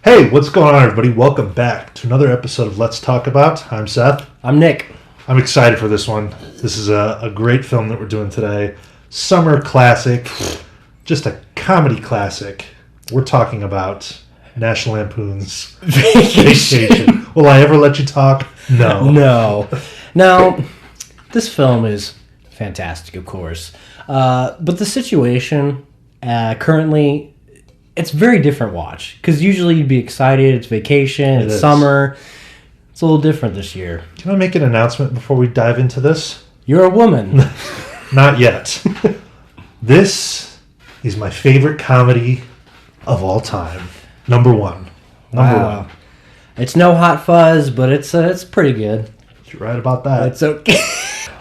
Hey, what's going on, everybody? Welcome back to another episode of Let's Talk About. I'm Seth. I'm Nick. I'm excited for this one. This is a great film that we're doing today. Summer classic, just a comedy classic. We're talking about National Lampoon's Vacation. Will I ever let you talk? No. No. Now, this film is fantastic, of course. But the situation currently, it's a very different watch. Because usually you'd be excited, it's vacation, it's summer. It's a little different this year. Can I make an announcement before we dive into this? You're a woman. Not yet. This is my favorite comedy of all time. Number one. Number one. It's no Hot Fuzz, but it's pretty good. You're right about that. It's okay.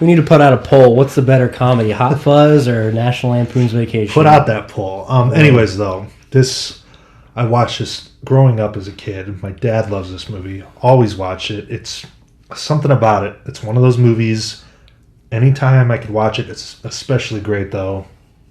We need to put out a poll. What's the better comedy, Hot Fuzz or National Lampoon's Vacation? Put out that poll. Anyways, though, I watched this growing up as a kid. My dad loves this movie. Always watch it. It's something about it. It's one of those movies. Anytime I could watch it, it's especially great, though,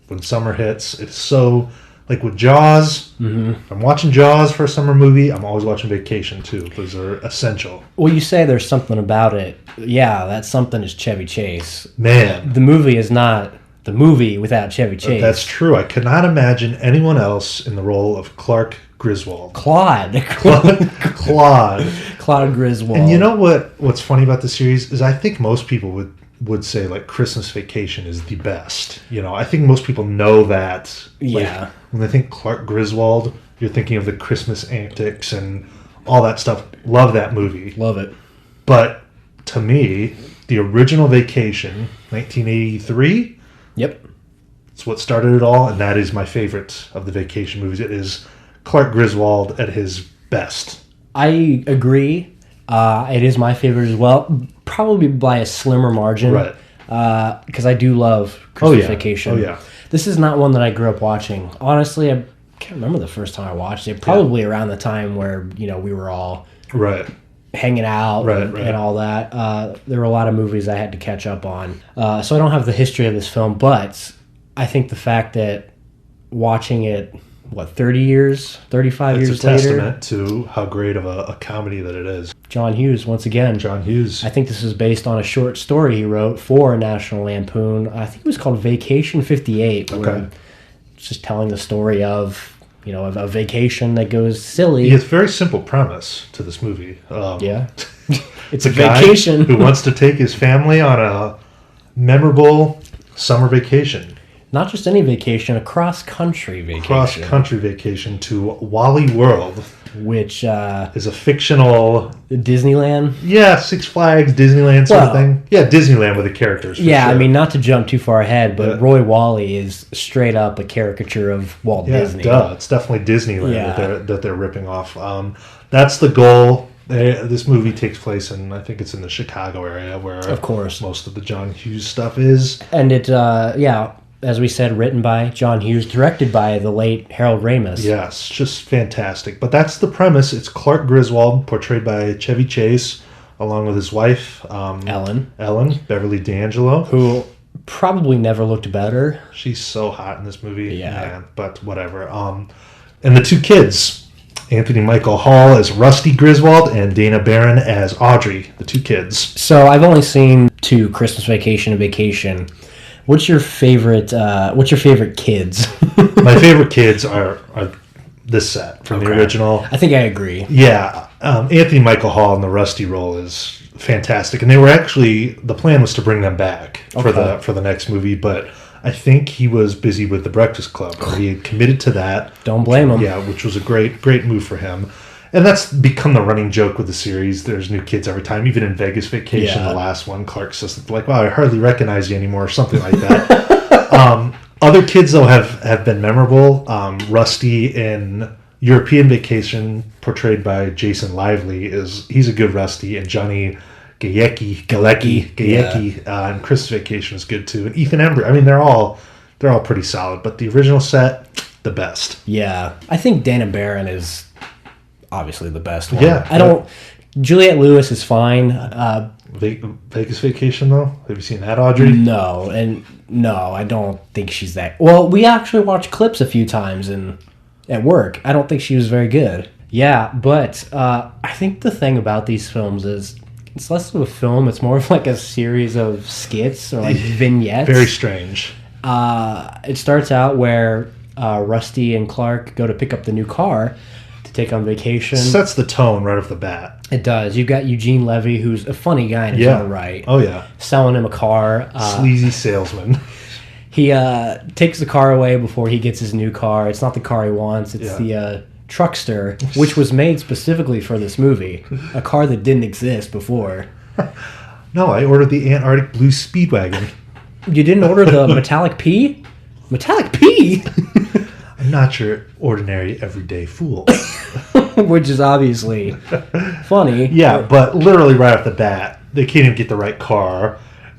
when summer hits. It's so... Like with Jaws, if I'm watching Jaws for a summer movie, I'm always watching Vacation too. Those are essential. Well, you say there's something about it. Yeah, that something is Chevy Chase. Man. The movie is not the movie without Chevy Chase. That's true. I could not imagine anyone else in the role of Clark Griswold. Claude Griswold. And you know what's funny about the series is I think most people would say like Christmas Vacation is the best. You know, I think most people know that. Yeah. When they think Clark Griswold, you're thinking of the Christmas antics and all that stuff. Love that movie. Love it. But to me, the original Vacation, 1983. Yep. It's what started it all, and that is my favorite of the Vacation movies. It is Clark Griswold at his best. I agree. It is my favorite as well. Probably by a slimmer margin. Right. Because I do love Christmas Vacation. Oh, yeah. This is not one that I grew up watching. Honestly, I can't remember the first time I watched it. Probably around the time where, we were all hanging out and all that. There were a lot of movies I had to catch up on. So I don't have the history of this film, but I think the fact that watching it, 30 years, 35 years later. It's a testament to how great of a comedy that it is. John Hughes, once again. John Hughes. I think this is based on a short story he wrote for National Lampoon. I think it was called Vacation 58. Okay. It's just telling the story of, a vacation that goes silly. It's a very simple premise to this movie. Yeah. It's a vacation. Guy who wants to take his family on a memorable summer vacation. Not just any vacation, a cross-country vacation. Cross-country vacation to Wally World. Which is a fictional... Disneyland? Yeah, Six Flags, Disneyland sort of thing. Yeah, Disneyland with the characters. Yeah, sure. I mean, not to jump too far ahead, but Roy Wally is straight up a caricature of Walt Disney. Yeah, it's definitely Disneyland that they're ripping off. That's the goal. This movie takes place in, I think it's in the Chicago area where of course most of the John Hughes stuff is. And it, as we said, written by John Hughes, directed by the late Harold Ramis. Yes, just fantastic. But that's the premise. It's Clark Griswold, portrayed by Chevy Chase, along with his wife, Ellen, Beverly D'Angelo. Who probably never looked better. She's so hot in this movie. Yeah. Man, but whatever. And the two kids, Anthony Michael Hall as Rusty Griswold and Dana Barron as Audrey, the two kids. So I've only seen two, Christmas Vacation and Vacation. What's your favorite kids? My favorite kids are this set from the original. I think I agree. Yeah. Anthony Michael Hall in the Rusty role is fantastic. And they were actually, the plan was to bring them back for the next movie, but I think he was busy with The Breakfast Club. He had committed to that. Don't blame him. Yeah, which was a great move for him. And that's become the running joke with the series. There's new kids every time. Even in Vegas Vacation, the last one, Clark says, like, wow, I hardly recognize you anymore, or something like that. Other kids, though, have been memorable. Rusty in European Vacation, portrayed by Jason Lively, he's a good Rusty. And Johnny Galecki in Christmas Vacation is good, too. And Ethan Embry. I mean, they're all pretty solid. But the original set, the best. Yeah. I think Dana Barron is... obviously the best one. Yeah. Juliette Lewis is fine. Vegas Vacation, though? Have you seen that, Audrey? No, I don't think she's that... Well, we actually watched clips a few times at work. I don't think she was very good. Yeah, but I think the thing about these films is it's less of a film. It's more of like a series of skits or like vignettes. Very strange. It starts out where Rusty and Clark go to pick up the new car to take on vacation. Sets the tone right off the bat. It does. You've got Eugene Levy, who's a funny guy in his own right. Oh, yeah. Selling him a car. Sleazy salesman. He takes the car away before he gets his new car. It's not the car he wants. It's the Truckster, which was made specifically for this movie. A car that didn't exist before. No, I ordered the Antarctic Blue Speedwagon. You didn't order the Metallic P? Metallic P? I'm not your ordinary everyday fool. Which is obviously funny. Yeah, but literally right off the bat, they can't even get the right car.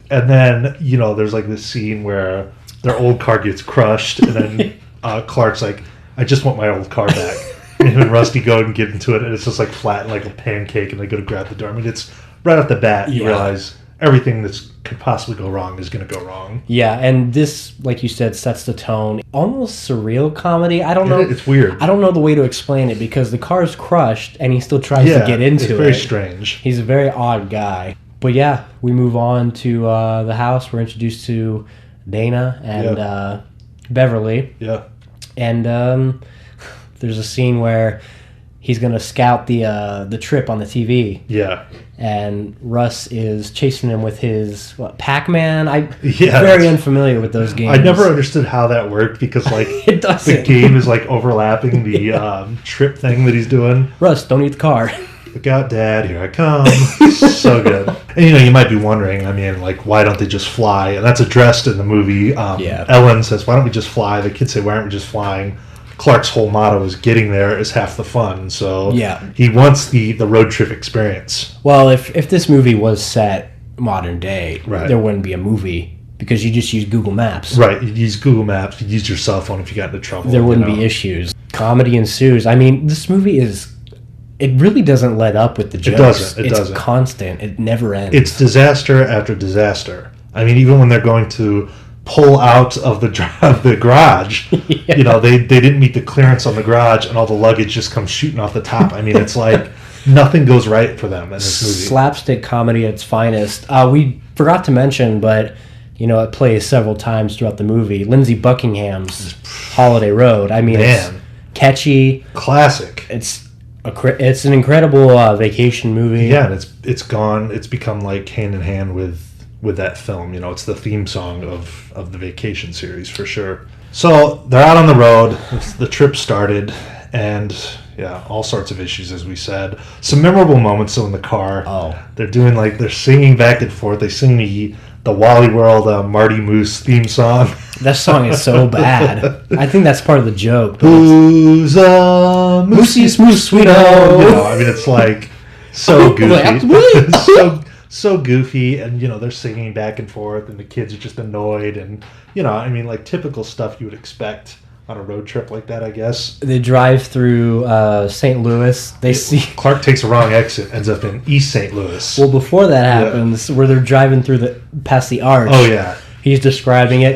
And then, there's like this scene where their old car gets crushed, and then Clark's like, I just want my old car back. And him and Rusty go and get into it, and it's just like flat like a pancake, and they go to grab the door. I mean, it's right off the bat, you realize everything that could possibly go wrong is going to go wrong. Yeah, and this, like you said, sets the tone. Almost surreal comedy. I don't know. It's weird. I don't know the way to explain it because the car's crushed, and he still tries to get into it. It's very strange. He's a very odd guy. But yeah, we move on to the house. We're introduced to Dana and Beverly. Yeah. And there's a scene where he's going to scout the trip on the TV. Yeah. And Russ is chasing him with his Pac-Man. I'm very unfamiliar with those games. I never understood how that worked because it doesn't. The game is like overlapping the trip thing that he's doing. Russ, don't eat the car. Look out, Dad, here I come. So good. And you might be wondering, I mean, like, why don't they just fly? And that's addressed in the movie. Ellen says, why don't we just fly? The kids say, why aren't we just flying? Clark's whole motto is getting there is half the fun. So he wants the road trip experience. Well, if this movie was set modern day, there wouldn't be a movie because you just use Google Maps. Right. You'd use Google Maps. You'd use your cell phone if you got into trouble. There wouldn't be issues. Comedy ensues. I mean, this movie it really doesn't let up with the jokes. It doesn't. It's constant. It never ends. It's disaster after disaster. I mean, even when they're going to pull out of the garage, they didn't meet the clearance on the garage, and all the luggage just comes shooting off the top. I mean, it's like nothing goes right for them in this movie. Slapstick comedy at its finest. We forgot to mention, but it plays several times throughout the movie. Lindsey Buckingham's Holiday Road. I mean, it's catchy, classic. It's an incredible vacation movie. Yeah, and it's become like hand in hand with that film. It's the theme song of the Vacation series for sure. So they're out on the road. The trip started, and all sorts of issues, as we said. Some memorable moments though in the car. Oh, they're singing back and forth. They sing the Wally World Marty Moose theme song. That song is so bad. I think that's part of the joke. Who's a moosey moose sweeto? I mean, it's like so goofy. so goofy, and they're singing back and forth, and the kids are just annoyed, and I mean, like typical stuff you would expect on a road trip like that, I guess. They drive through St. Louis. They see Clark takes a wrong exit, ends up in East St. Louis. Well, before that happens, where they're driving through past the arch. Oh yeah, he's describing it.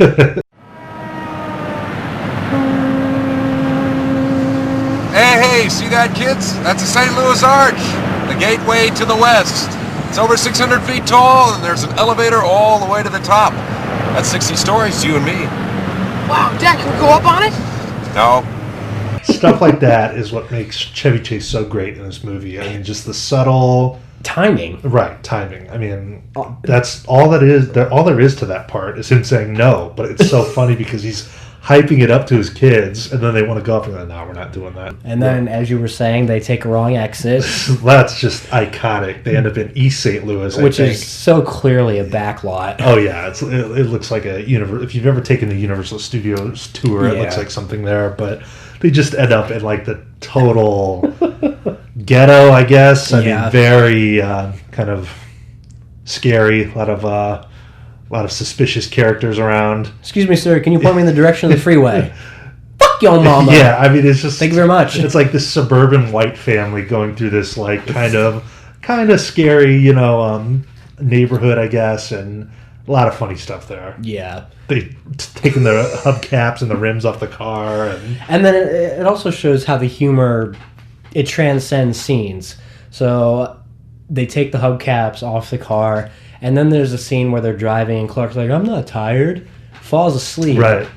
Hey, see that, kids? That's the St. Louis Arch, the gateway to the west. It's over 600 feet tall, and there's an elevator all the way to the top. That's 60 stories, you and me. Wow, Dad, can we go up on it? No. Stuff like that is what makes Chevy Chase so great in this movie. I mean, just the subtle timing. Right, timing. I mean, that's all that is. All there is to that part is him saying no, but it's so funny because he's hyping it up to his kids, and then they want to go up and go, no, we're not doing that. And then, as you were saying, they take a wrong exit. That's just iconic. They end up in East St. Louis, which is so clearly a back lot. Oh, yeah. It looks like a universe. If you've ever taken the Universal Studios tour, it looks like something there, but they just end up in like the total ghetto, I guess. I mean, very kind of scary. A lot of suspicious characters around. Excuse me, sir. Can you point me in the direction of the freeway? Fuck your mama. Yeah, I mean, it's just. Thank you very much. It's like this suburban white family going through this like kind of scary, neighborhood, I guess, and a lot of funny stuff there. Yeah, they taking the hubcaps and the rims off the car, and then it also shows how the humor it transcends scenes. So they take the hubcaps off the car, and then there's a scene where they're driving, and Clark's like, I'm not tired, falls asleep. Right.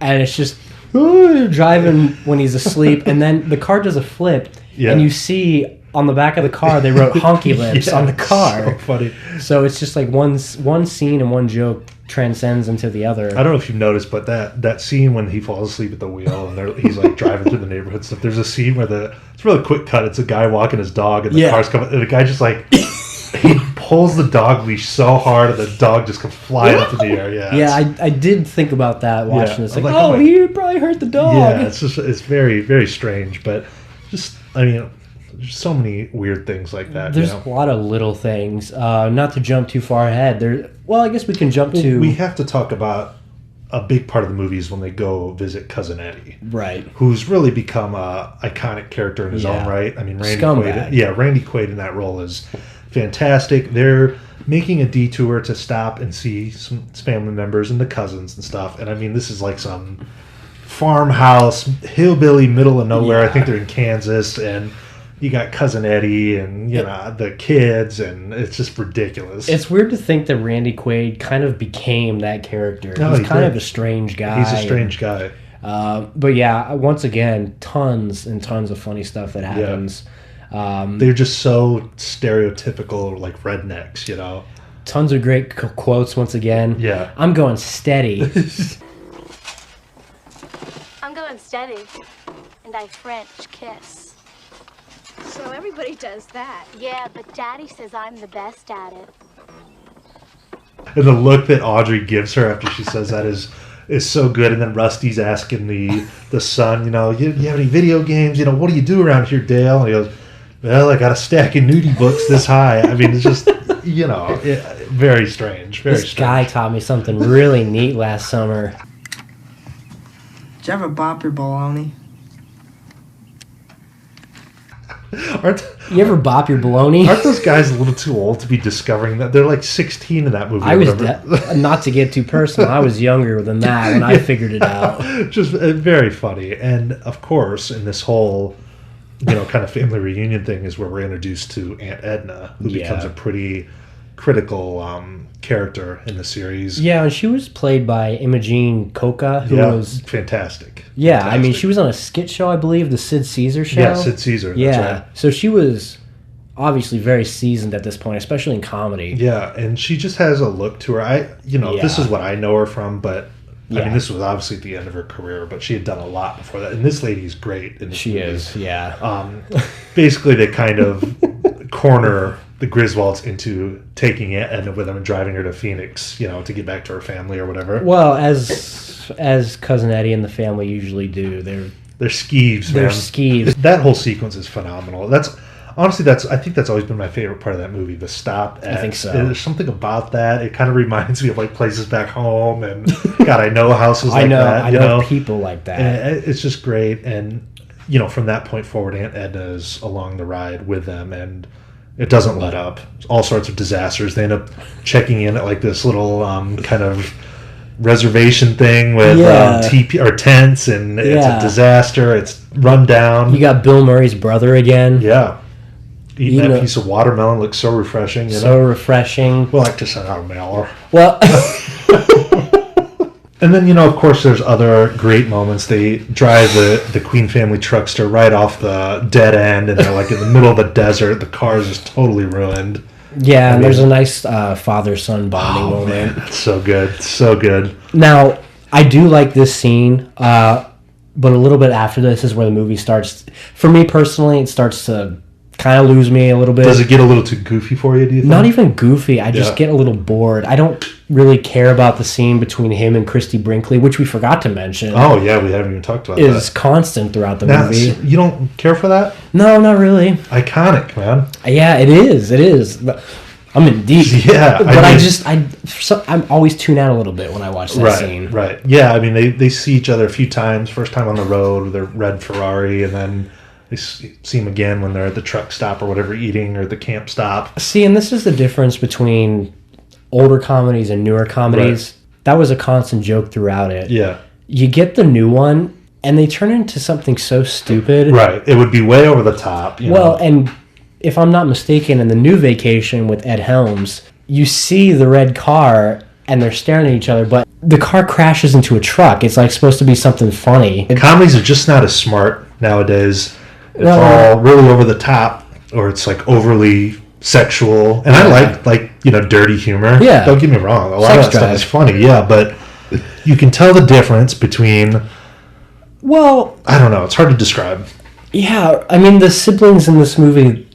And it's just driving when he's asleep, and then the car does a flip, and you see on the back of the car they wrote honky lips on the car. So funny. So it's just like one scene and one joke transcends into the other. I don't know if you've noticed, but that scene when he falls asleep at the wheel and he's like driving through the neighborhood stuff. There's a scene where it's a really quick cut. It's a guy walking his dog and the car's coming, and the guy just like he pulls the dog leash so hard and the dog just comes flying up in the air. Yeah, I did think about that watching this. Like, he probably hurt the dog. Yeah, it's very, very strange, but just there's so many weird things like that. There's a lot of little things. Not to jump too far ahead. I guess we can jump to... We have to talk about a big part of the movie is when they go visit Cousin Eddie. Right. Who's really become a iconic character in his own right. I mean, Randy Quaid in that role is fantastic. They're making a detour to stop and see some family members and the cousins and stuff. And I mean, this is like some farmhouse, hillbilly, middle of nowhere. Yeah. I think they're in Kansas, and you got Cousin Eddie and the kids, and it's just ridiculous. It's weird to think that Randy Quaid kind of became that character. He's kind of a strange guy. He's a strange guy. But yeah, once again, tons and tons of funny stuff that happens. They're just so stereotypical, like rednecks, Tons of great quotes once again. Yeah. I'm going steady. I'm going steady, and I French kiss. So everybody does that. Yeah, but Daddy says I'm the best at it. And the look that Audrey gives her after she says that is so good. And then Rusty's asking the son, you have any video games? What do you do around here, Dale? And he goes, well, I got a stack of nudie books this high. I mean, it's just, very strange. This guy taught me something really neat last summer. Did you ever bop your baloney? You ever bop your baloney? Aren't those guys a little too old to be discovering that? They're like 16 in that movie. I was not to get too personal. I was younger than that when I figured it out. Just very funny, and of course, in this whole kind of family reunion thing is where we're introduced to Aunt Edna, who becomes a pretty critical character in the series. Yeah, and she was played by Imogene Coca, who was fantastic. Yeah, fantastic. I mean, she was on a skit show, I believe, the Sid Caesar show. Yeah, Sid Caesar. That's right. So she was obviously very seasoned at this point, especially in comedy. Yeah, and she just has a look to her. This is what I know her from, but I mean, this was obviously at the end of her career, but she had done a lot before that. And this lady's great. She is, yeah. Basically, they kind of corner the Griswolds into taking Aunt Edna with them and driving her to Phoenix, to get back to her family or whatever. Well, as Cousin Eddie and the family usually do, they're skeeves. They're skeeves. That whole sequence is phenomenal. I think that's always been my favorite part of that movie. The stop. I think so. There's something about that. It kind of reminds me of like places back home, and God, I know houses like that. I know people like that. And it's just great, and from that point forward, Aunt Edna is along the ride with them, and it doesn't let up. All sorts of disasters. They end up checking in at like this little kind of reservation thing with TP or tents, and it's a disaster. It's run down. You got Bill Murray's brother again. Yeah. Eating that piece of watermelon looks so refreshing. Refreshing. We like to send out a mailer. Well... And then, of course, there's other great moments. They drive the Queen family truckster right off the dead end, and they're like in the middle of the desert. The car is just totally ruined. Yeah, and there's a nice father-son bonding moment. Man, it's so good. So good. Now, I do like this scene, but a little bit after this is where the movie starts. For me personally, it starts to kind of lose me a little bit. Does it get a little too goofy for you, do you think? Not even goofy. I just get a little bored. I don't really care about the scene between him and Christy Brinkley, which we forgot to mention. Oh, yeah, we haven't even talked about that. Is constant throughout the movie. You don't care for that? No, not really. Iconic, man. Yeah, it is. But I'm in deep. Yeah. But I'm always tune out a little bit when I watch that scene. Right. Yeah, I mean, they see each other a few times. First time on the road with their red Ferrari, and then they see him again when they're at the truck stop or whatever, eating, or the camp stop. See, and this is the difference between older comedies and newer comedies. Right. That was a constant joke throughout it. Yeah. You get the new one, and they turn into something so stupid. Right. It would be way over the top. Well, and if I'm not mistaken, in the new Vacation with Ed Helms, you see the red car and they're staring at each other, but the car crashes into a truck. It's like supposed to be something funny. Comedies are just not as smart nowadays. It's all really over the top, or it's like overly sexual. And I like dirty humor. Yeah. Don't get me wrong. A lot of that stuff is funny, but you can tell the difference between... Well... I don't know. It's hard to describe. Yeah. I mean, the siblings in this movie...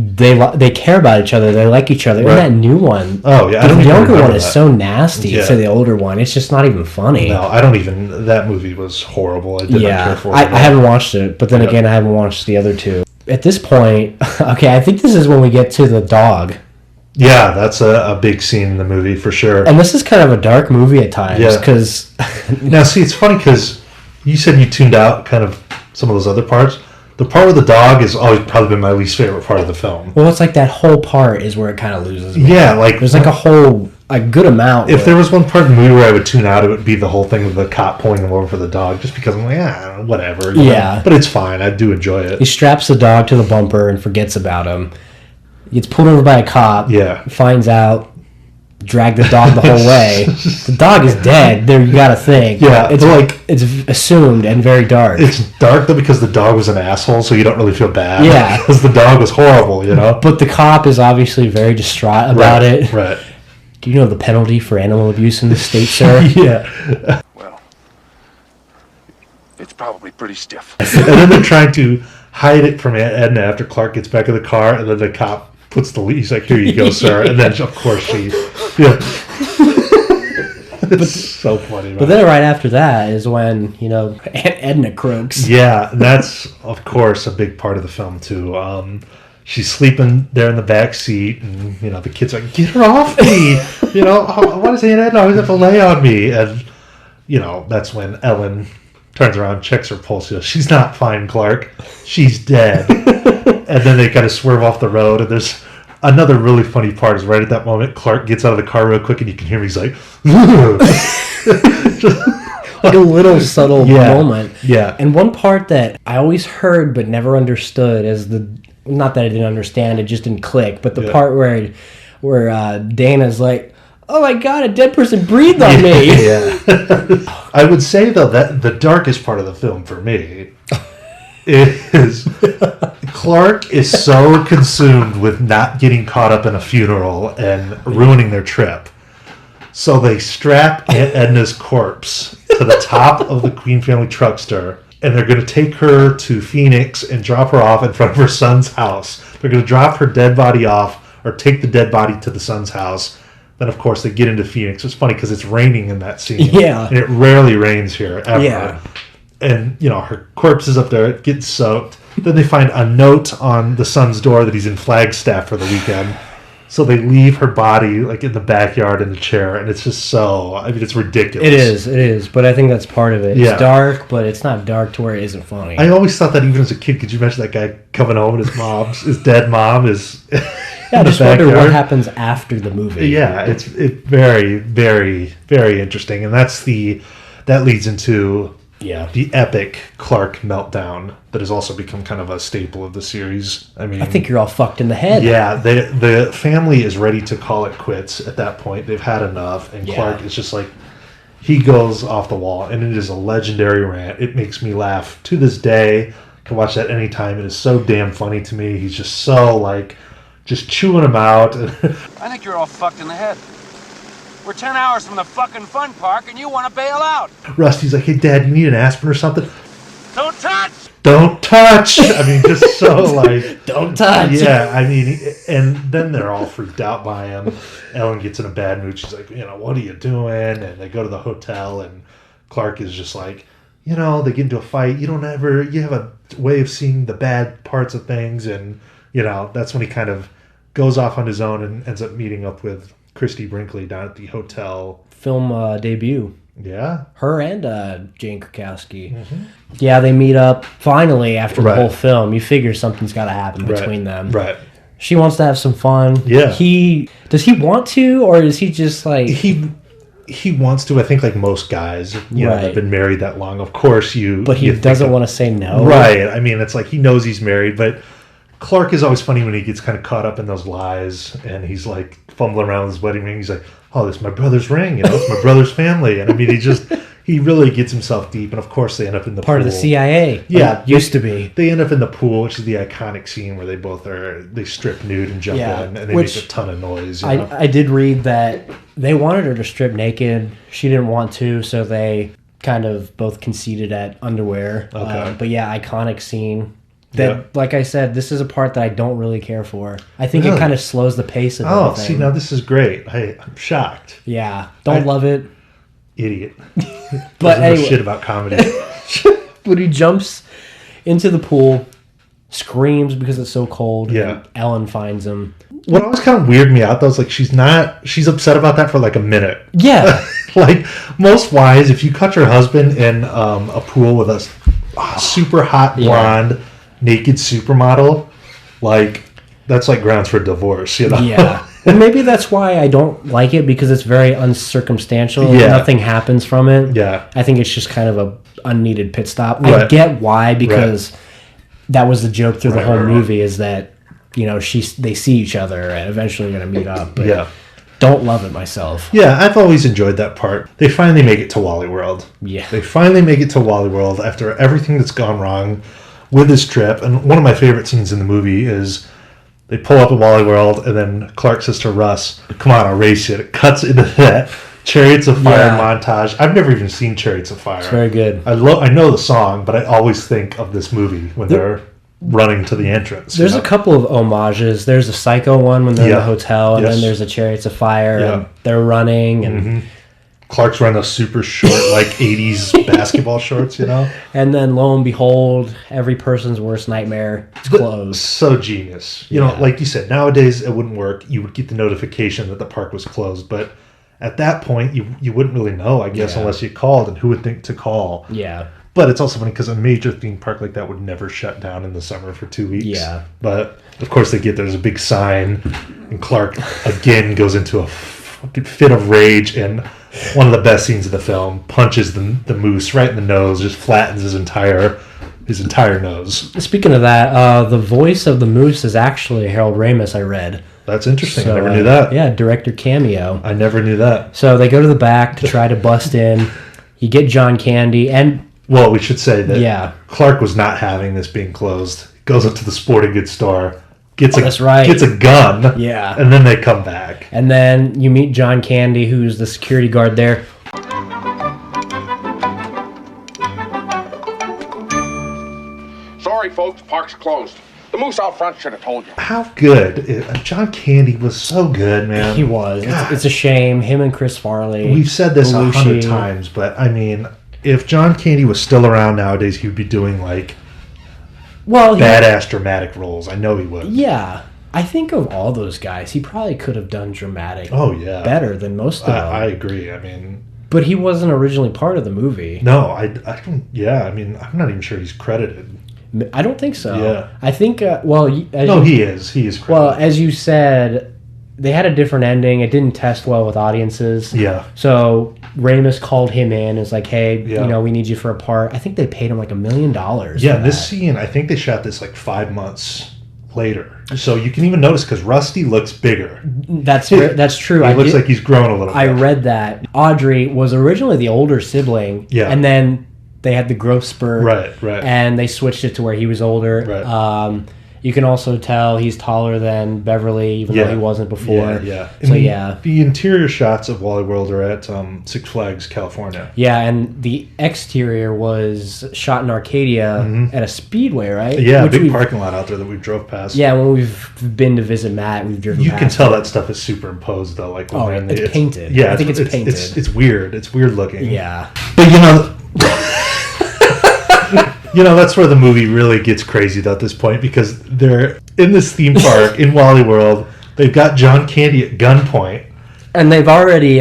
They care about each other. They like each other. Right. And that new one, the younger one is so nasty to the older one. It's just not even funny. No, I don't even. That movie was horrible. I did not care for it. I haven't watched it, but then again, I haven't watched the other two. At this point, okay, I think this is when we get to the dog. Yeah, that's a big scene in the movie for sure. And this is kind of a dark movie at times because. Now, see, it's funny because you said you tuned out kind of some of those other parts. The part with the dog has always probably been my least favorite part of the film. Well, it's like that whole part is where it kind of loses me. Yeah, like... There's like a good amount. If there was one part in the movie where I would tune out, it would be the whole thing with the cop pulling him over for the dog, just because I'm like, whatever. Yeah. But it's fine. I do enjoy it. He straps the dog to the bumper and forgets about him. He gets pulled over by a cop. Yeah. Finds out... Drag the dog the whole way. The dog is dead. There, you gotta think. Yeah, it's assumed and very dark. It's dark though because the dog was an asshole, so you don't really feel bad. Yeah, because the dog was horrible, But the cop is obviously very distraught about it. Right. Do you know the penalty for animal abuse in the state, sir? Yeah. Well, it's probably pretty stiff. And then they're trying to hide it from Edna after Clark gets back in the car, and then the cop puts the lead. He's like, "Here you go, sir." And then, of course, she. Yeah. It's so funny. But then right after that is when Edna croaks. Yeah, that's of course a big part of the film too. She's sleeping there in the back seat, and the kid's like, "Get her off me!" Why does Aunt Edna always have to lay on me? And that's when Ellen turns around, checks her pulse. She's not fine, Clark. She's dead. And then they kind of swerve off the road, and there's another really funny part is right at that moment, Clark gets out of the car real quick, and you can hear him. He's like, like a little subtle moment. Yeah. And one part that I always heard but never understood is not that I didn't understand, it just didn't click, but the part where Dana's like, "Oh my God, a dead person breathed on me." Yeah. I would say though that the darkest part of the film for me is Clark is so consumed with not getting caught up in a funeral and ruining their trip. So they strap Aunt Edna's corpse to the top of the Queen family truckster, and they're going to take her to Phoenix and drop her off in front of her son's house. They're going to drop her dead body off, or take the dead body to the son's house. Then, of course, they get into Phoenix. It's funny because it's raining in that scene. Yeah. And it rarely rains here, ever. Yeah. And, her corpse is up there. It gets soaked. Then they find a note on the son's door that he's in Flagstaff for the weekend. So they leave her body, like, in the backyard in the chair. And it's just it's ridiculous. It is. But I think that's part of it. It's dark, but it's not dark to where it isn't funny. I always thought that even as a kid. Could you imagine that guy coming home and his dead mom is... I just wonder what happens after the movie. Yeah, it's very, very, very interesting, and that leads into the epic Clark meltdown that has also become kind of a staple of the series. I mean, I think you're all fucked in the head. Yeah, the family is ready to call it quits at that point. They've had enough, and Clark is just like, he goes off the wall, and it is a legendary rant. It makes me laugh to this day. I can watch that anytime. It is so damn funny to me. He's just so just chewing them out. I think you're all fucked in the head. We're 10 hours from the fucking fun park and you want to bail out. Rusty's like, "Hey, Dad, you need an aspirin or something?" Don't touch! Don't touch! I mean, just so don't touch! Yeah, I mean, and then they're all freaked out by him. Ellen gets in a bad mood. She's like, "What are you doing?" And they go to the hotel, and Clark is just like, they get into a fight. You have a way of seeing the bad parts of things, and, that's when he kind of goes off on his own and ends up meeting up with Christy Brinkley down at the hotel. Film debut. Yeah. Her and Jane Krakowski. Mm-hmm. Yeah, they meet up finally after the whole film. You figure something's got to happen between them. Right. She wants to have some fun. Yeah. Does he want to, or is he just like... he wants to. I think like most guys, you know, have been married that long. Of course, But he doesn't want to say no. Right. I mean, it's like he knows he's married, but Clark is always funny when he gets kind of caught up in those lies, and he's like fumbling around with his wedding ring. He's like, "Oh, this is my brother's ring. You know, it's my brother's family." And I mean, he really gets himself deep. And of course, they end up in the part pool. of the CIA. Yeah, used to be. They end up in the pool, which is the iconic scene where they strip nude and jump in, and they make a ton of noise. You know? I did read that they wanted her to strip naked. She didn't want to, so they kind of both conceded at underwear. Okay. But yeah, iconic scene. That, like I said, this is a part that I don't really care for. I think it kind of slows the pace of everything. See, now this is great. I'm shocked. Yeah, don't love it. Idiot. But anyway, shit about comedy. When he jumps into the pool, screams because it's so cold. Yeah. And Ellen finds him. What always kind of weirded me out though is like she's upset about that for like a minute. Yeah. Like most wives, if you cut your husband in a pool with a super hot blonde naked supermodel, like that's like grounds for divorce, you know? Yeah. And maybe that's why I don't like it, because it's very uncircumstantial. Yeah. Nothing happens from it. Yeah. I think it's just kind of a unneeded pit stop. I get why, because that was the joke through the whole movie, is that, you know, they see each other and eventually going to meet up. But don't love it myself. Yeah, I've always enjoyed that part. They finally make it to Wally World. Yeah. They finally make it to Wally World after everything that's gone wrong with this trip. And one of my favorite scenes in the movie is they pull up at Wally World, and then Clark says to Russ, "Come on, I'll race you." It cuts into that Chariots of Fire montage. I've never even seen Chariots of Fire. It's very good. I know the song, but I always think of this movie when they're running to the entrance. There's a couple of homages. There's a Psycho one when they're in the hotel, and then there's a Chariots of Fire, and they're running, and Clark's wearing those super short, like 80s basketball shorts, you know? And then lo and behold, every person's worst nightmare is closed. So genius. You know, like you said, nowadays it wouldn't work. You would get the notification that the park was closed, but at that point, you wouldn't really know, I guess, unless you called, and who would think to call? Yeah. But it's also funny because a major theme park like that would never shut down in the summer for 2 weeks. Yeah. But, of course, there's a big sign, and Clark, again, goes into a fucking fit of rage, and one of the best scenes of the film, punches the moose right in the nose, just flattens his entire nose. Speaking of that, the voice of the moose is actually Harold Ramis, I read. That's interesting. So, I never knew that. Yeah, director cameo. I never knew that. So they go to the back to try to bust in. You get John Candy, and... Well, we should say that Clark was not having this being closed. Goes up to the sporting goods store, gets a gun, and then they come back. And then you meet John Candy, who's the security guard there. Sorry, folks, park's closed. The moose out front should have told you. How good. John Candy was so good, man. He was. It's a shame. Him and Chris Farley. We've said this 100 times, but I mean, if John Candy was still around nowadays, he would be doing like badass dramatic roles. I know he would. Yeah. I think of all those guys, he probably could have done dramatic better than most of them. I agree. I mean... But he wasn't originally part of the movie. No, I don't... Yeah, I mean, I'm not even sure he's credited. I don't think so. Yeah. I think, he is. He is credited. Well, as you said, they had a different ending. It didn't test well with audiences. Yeah. So Ramis called him in and was like, hey, we need you for a part. I think they paid him like $1 million. Yeah, this scene, I think they shot this like 5 months later. So you can even notice because Rusty looks bigger. That's true. He looks like he's grown a little bit. I read that. Audrey was originally the older sibling. Yeah. And then they had the growth spurt. Right. And they switched it to where he was older. Right. You can also tell he's taller than Beverly, even though he wasn't before. Yeah. So, the interior shots of Wally World are at Six Flags, California. Yeah, and the exterior was shot in Arcadia at a speedway, right? Yeah, big parking lot out there that we drove past. Yeah, when we've been to visit Matt, we've driven past. You can tell that stuff is superimposed, though. Like it's painted. Yeah, I think it's painted. It's weird. It's weird looking. Yeah. But, that's where the movie really gets crazy though, at this point, because they're in this theme park in Wally World. They've got John Candy at gunpoint, and they've already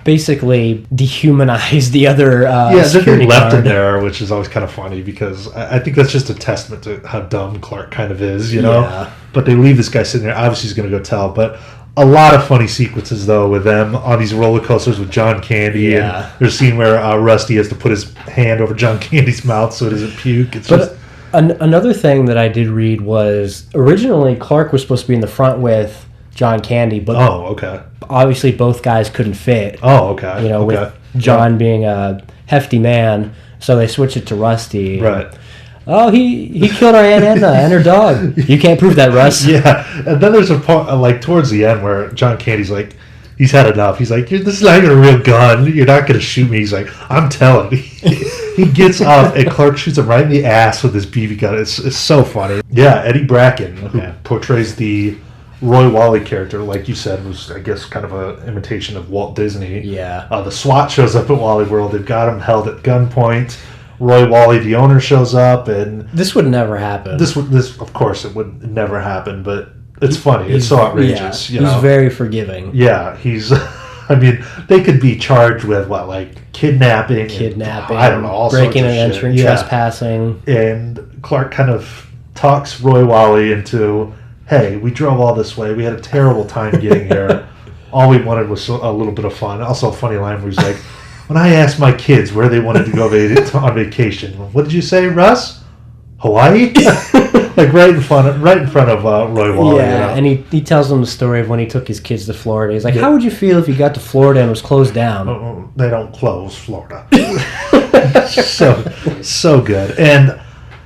basically dehumanized the other security left guard. him there, which is always kind of funny because I think that's just a testament to how dumb Clark kind of is, you know. Yeah. But they leave this guy sitting there. Obviously, he's going to go tell, but A lot of funny sequences, though, with them on these roller coasters with John Candy. And there's a scene where Rusty has to put his hand over John Candy's mouth so it doesn't puke. Another thing that I did read was originally Clark was supposed to be in the front with John Candy, but obviously both guys couldn't fit. With John being a hefty man, so they switched it to Rusty. Right. Oh, he killed our Aunt Edna and her dog. You can't prove that, Russ. Yeah, and then there's a part like towards the end where John Candy's like, he's had enough. He's like, this is not even a real gun. You're not going to shoot me. He's like, I'm telling. He gets up and Clark shoots him right in the ass with his BB gun. It's so funny. Yeah, Eddie Bracken, who portrays the Roy Wally character, like you said, was, I guess, kind of an imitation of Walt Disney. Yeah. The SWAT shows up at Wally World. They've got him held at gunpoint. Roy Wally, the owner, shows up, and this would never happen. This of course, it would never happen. But it's funny. It's so outrageous. Yeah, he's very forgiving. Yeah, he's. I mean, they could be charged with kidnapping, I don't know, all breaking and entering, trespassing. And Clark kind of talks Roy Wally into, hey, we drove all this way. We had a terrible time getting here. All we wanted was a little bit of fun. Also, a funny line where he's like, when I asked my kids where they wanted to go on vacation, what did you say, Russ? Hawaii? right in front of Roy Wally. Yeah, and he tells them the story of when he took his kids to Florida. He's like, how would you feel if you got to Florida and it was closed down? They don't close Florida. so good. And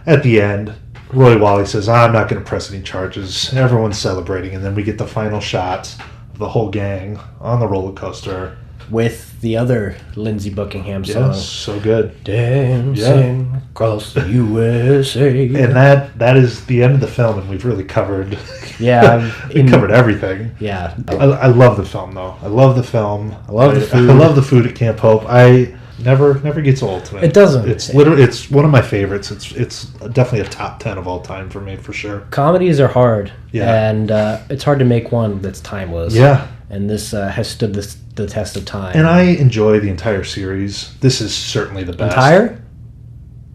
at the end, Roy Wally says, I'm not going to press any charges. Everyone's celebrating. And then we get the final shot of the whole gang on the roller coaster. With the other Lindsey Buckingham song. Yes, so good. Dancing across the USA. And that is the end of the film, and we've really covered covered everything. Yeah. I love the film, though. I love the film. I love the food. I love the food at Camp Hope. I never gets old to me. It doesn't. It's literally one of my favorites. It's definitely a top 10 of all time for me, for sure. Comedies are hard. Yeah. And it's hard to make one that's timeless. Yeah. And this has stood the test of time. And I enjoy the entire series. This is certainly the best. Entire?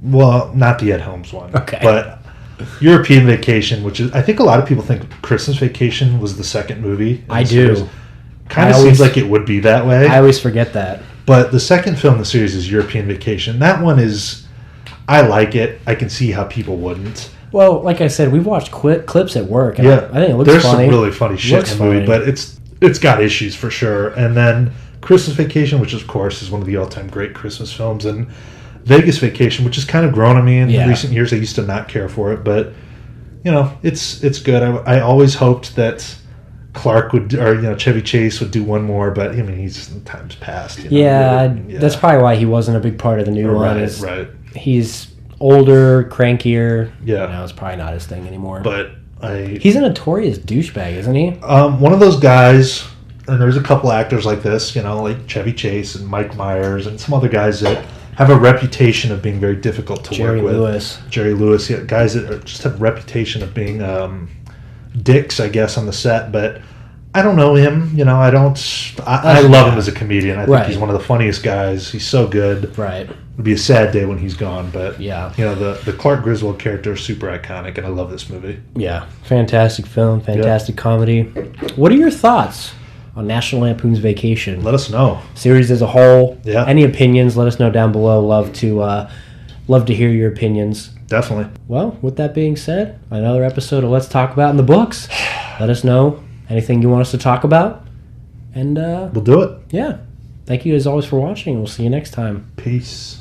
Well, not the Ed Helms one. Okay. But European Vacation, which is, I think a lot of people think Christmas Vacation was the second movie. I do. Kind of seems like it would be that way. I always forget that. But the second film in the series is European Vacation. That one is, I like it. I can see how people wouldn't. Well, like I said, we've watched clips at work. And yeah. I think it looks There's funny. Some really funny shit in the movie, but it's got issues for sure. And then Christmas Vacation, which of course is one of the all-time great Christmas films, and Vegas Vacation, which has kind of grown on me in recent years. I used to not care for it, but it's good. I always hoped that Clark would, or Chevy Chase would do one more, but I mean, he's time's passed. Yeah, that's probably why he wasn't a big part of the new one. Right. He's older, crankier. Yeah, it's probably not his thing anymore. But he's a notorious douchebag, isn't he? One of those guys, and there's a couple actors like this, like Chevy Chase and Mike Myers and some other guys that have a reputation of being very difficult to work with. Jerry Lewis, guys that just have a reputation of being dicks, I guess, on the set. But I don't know him. I love him as a comedian. I think he's one of the funniest guys. He's so good. Right. It'd be a sad day when he's gone, but yeah, the Clark Griswold character is super iconic, and I love this movie. Yeah, fantastic film, fantastic comedy. What are your thoughts on National Lampoon's Vacation? Let us know. Series as a whole. Yeah. Any opinions? Let us know down below. Love to hear your opinions. Definitely. Well, with that being said, another episode of Let's Talk About in the Books. Let us know anything you want us to talk about, and we'll do it. Yeah. Thank you as always for watching. We'll see you next time. Peace.